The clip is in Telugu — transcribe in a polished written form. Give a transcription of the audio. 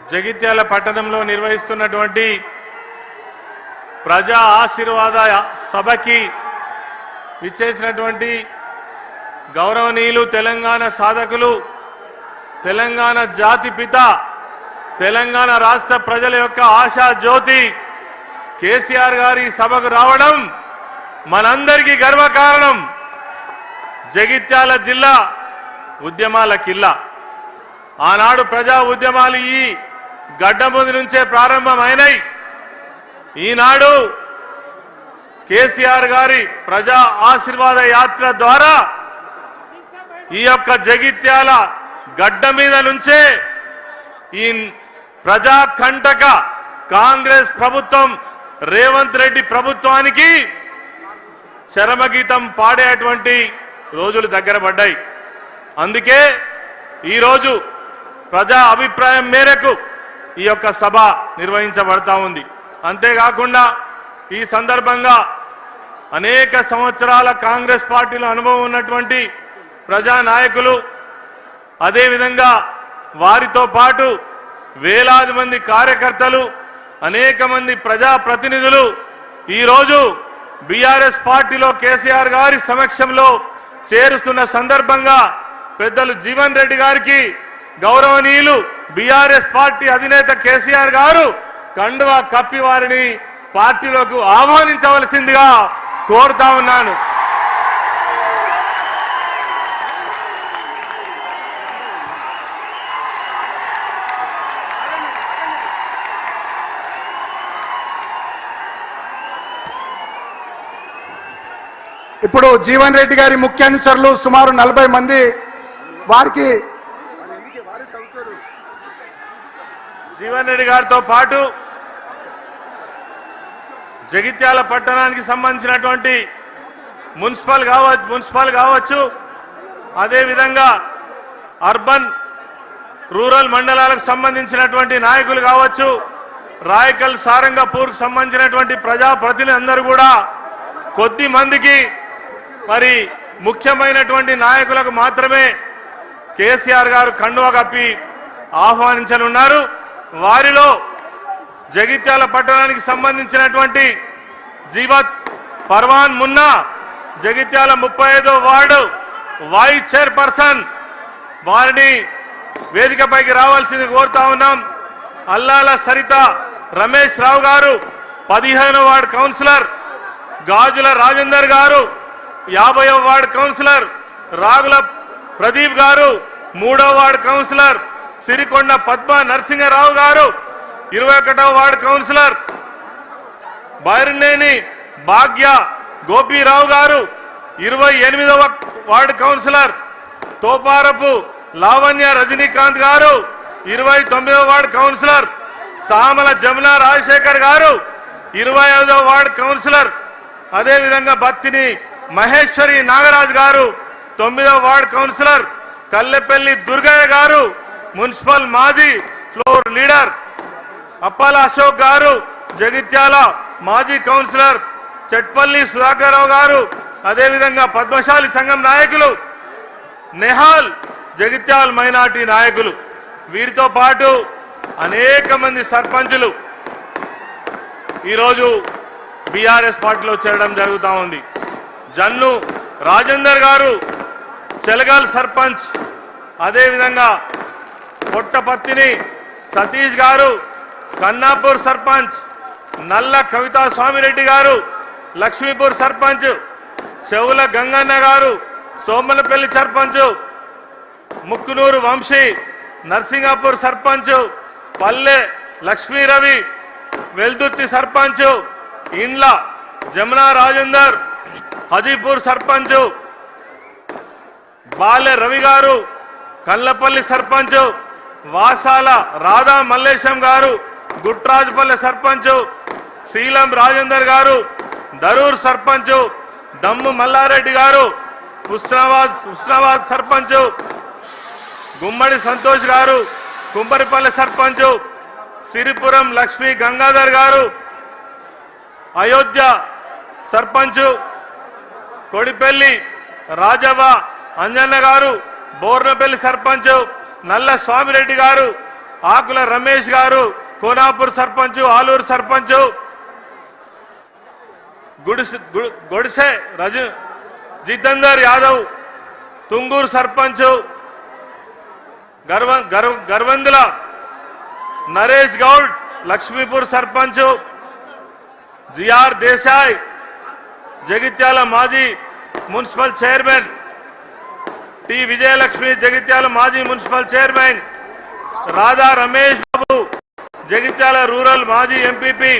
జగిత్యాల పట్టణంలో నిర్వహిస్తున్నటువంటి ప్రజా ఆశీర్వాద సభకి విచ్చేసినటువంటి గౌరవనీయులు తెలంగాణ సాధకులు, తెలంగాణ జాతిపిత, తెలంగాణ రాష్ట్ర ప్రజల యొక్క ఆశా జ్యోతి కేసీఆర్ గారి సభకు రావడం మనందరికీ గర్వకారణం. జగిత్యాల జిల్లా ఉద్యమాల కిల్లా. ఆనాడు ప్రజా ఉద్యమాలు ఈ గడ్డ ముందు నుంచే ప్రారంభమైనాయి. ఈనాడు కేసీఆర్ గారి ప్రజా ఆశీర్వాద యాత్ర ద్వారా ఈ యొక్క జగిత్యాల గడ్డ మీద నుంచే ఈ ప్రజా కంటక కాంగ్రెస్ ప్రభుత్వం, రేవంత్ రెడ్డి ప్రభుత్వానికి చరమగీతం పాడేటువంటి రోజులు దగ్గర పడ్డాయి. అందుకే ఈరోజు ప్రజా అభిప్రాయం మేరకు ఈ యొక్క సభ నిర్వహించబడతా ఉంది. అంతేకాకుండా ఈ సందర్భంగా అనేక సంవత్సరాల కాంగ్రెస్ పార్టీలో అనుభవం ఉన్నటువంటి ప్రజా నాయకులు, అదేవిధంగా వారితో పాటు వేలాది మంది కార్యకర్తలు, అనేక మంది ప్రజా ప్రతినిధులు ఈరోజు బీఆర్ఎస్ పార్టీలో కేసీఆర్ గారి సమక్షంలో చేరుస్తున్న సందర్భంగా పెద్దలు జీవన్ రెడ్డి గారికి గౌరవనీయులు బీఆర్ఎస్ పార్టీ అధినేత కేసీఆర్ గారు కండువా కప్పి వారిని పార్టీలోకి ఆహ్వానించవలసిందిగా కోరుతా ఉన్నాను. ఇప్పుడు జీవన్ రెడ్డి గారి ముఖ్య అనుచరులు సుమారు 40 మంది వారికి జీవన్ రెడ్డి గారితో పాటు జగిత్యాల పట్టణానికి సంబంధించినటువంటి మున్సిపల్ కావచ్చు, అదేవిధంగా అర్బన్ రూరల్ మండలాలకు సంబంధించినటువంటి నాయకులు కావచ్చు, రాయకల్ సారంగపూర్కు సంబంధించినటువంటి ప్రజాప్రతినిధులు అందరూ కూడా కొద్ది మందికి, మరి ముఖ్యమైనటువంటి నాయకులకు మాత్రమే కేసీఆర్ గారు కండువా కప్పి ఆహ్వానించనున్నారు. వారిలో జగిత్యాల పట్టణానికి సంబంధించినటువంటి జీవత్ పర్వాన్ మున్నా, జగిత్యాల 35వ వార్డు వైస్ చైర్పర్సన్, వారిని వేదికపైకి రావాల్సింది కోరుతా ఉన్నాం. అల్లాల సరిత రమేష్ రావు గారు 15వ వార్డు కౌన్సిలర్, గాజుల రాజేందర్ గారు 50వ వార్డు కౌన్సిలర్, రాగుల ప్రదీప్ గారు 3వ వార్డు కౌన్సిలర్, సిరికొండ పద్మ నరసింహరావు గారు 21వ వార్డు కౌన్సిలర్, బైరనేని భాగ్య గోపీరావు గారు 28వ వార్డు కౌన్సిలర్, తోపారపు లావణ్య రజనీకాంత్ గారు 29వ వార్డు కౌన్సిలర్, సామల జమునా రాజశేఖర్ గారు 25వ వార్డు కౌన్సిలర్, అదేవిధంగా బత్తిని మహేశ్వరి నాగరాజ్ గారు 9వ వార్డు కౌన్సిలర్, కల్లెపల్లి దుర్గయ్య గారు మున్సిపల్ మాజీ ఫ్లోర్ లీడర్, అప్పాల అశోక్ గారు జగిత్యాల మాజీ కౌన్సిలర్, చెట్పల్లి సుధాకర్ రావు గారు, అదేవిధంగా పద్మశాలి సంఘం నాయకులు, నెహాల్ జగిత్యాల మైనార్టీ నాయకులు, వీరితో పాటు అనేక మంది సర్పంచులు ఈరోజు బీఆర్ఎస్ పార్టీలో చేరడం జరుగుతూ ఉంది. జన్ను రాజేందర్ గారు చెలగల్ సర్పంచ్, అదేవిధంగా పొట్టపత్తిని సతీష్ గారు కన్నాపూర్ సర్పంచ్, నల్ల కవితా స్వామిరెడ్డి గారు లక్ష్మీపూర్ సర్పంచ్, చెవుల గంగన్న గారు సోమలపల్లి సర్పంచ్, ముక్కునూరు వంశీ నర్సింగాపూర్ సర్పంచ్, పల్లె లక్ష్మీ రవి వెల్దుర్తి సర్పంచ్, ఇండ్ల జమునా రాజేందర్ హజీపూర్ సర్పంచ్, బాలె రవి గారు కల్లపల్లి సర్పంచ్, వాసాల రాధా మల్లేశం గారు గుట్రాజుపల్లి సర్పంచ్, శీలం రాజేందర్ గారు దరూర్ సర్పంచ్, దమ్ము మల్లారెడ్డి గారు హుస్నాబాద్ సర్పంచ్, గుమ్మడి సంతోష్ గారు కుంబరిపల్లి సర్పంచ్, సిరిపురం లక్ష్మీ గంగాధర్ గారు అయోధ్య సర్పంచ్, కొడిపల్లి రాజవ్వ అంజన్న గారు బోర్నపల్లి సర్పంచ్, నల్ల స్వామిరెడ్డి గారు ఆకుల రమేష్ గారు కోనాపూర్ సర్పంచ్, ఆలూరు సర్పంచ్, గొడిసె జితేందర్ యాదవ్ తుంగూరు సర్పంచ్, గర్వందుల నరేష్ గౌడ్ లక్ష్మీపూర్ సర్పంచ్, జిఆర్ దేశాయ్ జగిత్యాల మాజీ municipal chairman, T Vijayalakshmi Jagtial మాజీ municipal chairman, Radha Ramesh Babu Jagtial rural మాజీ ఎంపీపీ,